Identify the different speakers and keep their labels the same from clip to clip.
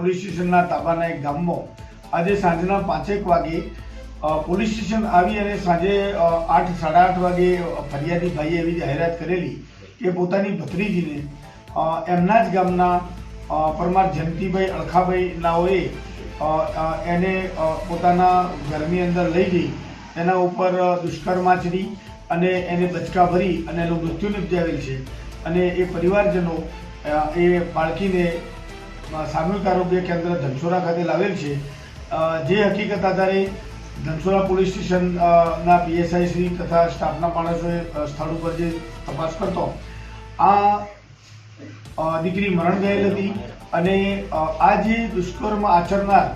Speaker 1: Police સ્ટેશનના તાબાના એક ગામમાં આજે સાંજના 5 વાગે પોલીસ સ્ટેશન આવી અને સાંજે 8 સાડા 8 વાગે ફરિયાદી ભાઈએ એવી જાહેરાત કરેલી કે પોતાની ભત્રીજીને એમના જ ગામના પરમાર જયંતિભાઈ અળખાભાઈ નાઓએ એને પોતાના ઘરની અંદર લઈ જઈ એના ઉપર દુષ્કર્મ આચરી અને એને બચકા ભરી અને એનું મૃત્યુ નિપજાવેલ છે અને એ પરિવારજનો એ બાળકીને સામૂહિક આરોગ્ય કેન્દ્ર ધનસોરા ખાતે લાવેલ છે। જે હકીકત આધારે ધનસોરા પોલીસ સ્ટેશનના પીએસઆઈ શ્રી તથા સ્ટાફના માણસોએ સ્થળ ઉપર જે તપાસ કરતો આ દીકરી મરણ ગયેલ હતી અને આ જે દુષ્કર્મ આચરનાર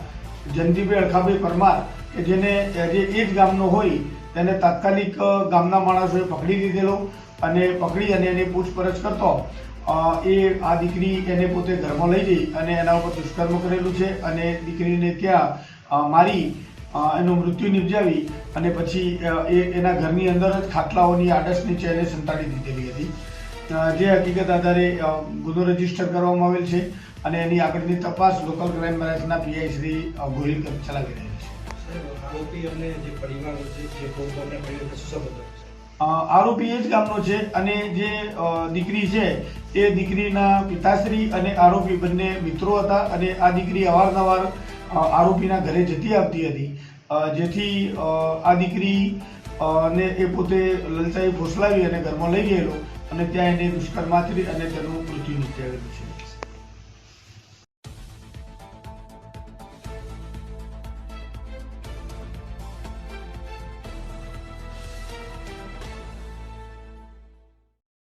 Speaker 1: જયંતિભાઈ અળખાભાઈ પરમાર કે જેને જે એ જ ગામનો હોય તેને તાત્કાલિક ગામના માણસોએ પકડી લીધેલો અને પકડી અને એની પૂછપરછ કરતો એ આ દીકરી એને પોતે ઘરમાં લઈ જઈ અને એના ઉપર દુષ્કર્મ કરેલું છે અને દીકરીને ત્યાં મારી એનું મૃત્યુ નિપજાવી અને પછી એના ઘરની અંદર જ ખાટલાઓની આડસ નીચે એને સંતાડી દીધેલી હતી। જે હકીકત આધારે ગુનો રજીસ્ટર કરવામાં આવેલ છે અને એની આગળની તપાસ લોકલ ક્રાઇમ બ્રાન્ચના પીઆઈ શ્રી ગોહિલ ચલાવી રહ્યા છે। આરોપી એ જ ગામનો છે અને જે દીકરી છે એ દીકરીના પિતાશ્રી અને આરોપી બંને મિત્રો હતા અને આ દીકરી અવારનવાર આરોપીના ઘરે જતી આવતી હતી, જેથી આ દીકરી ને એ પોતે લલચાઈ ફોસલાવી અને ઘરમાં લઈ ગયેલો અને ત્યાં એને દુષ્કર્મ આચરી અને તેનું મૃત્યુ નિપજાવેલું છે।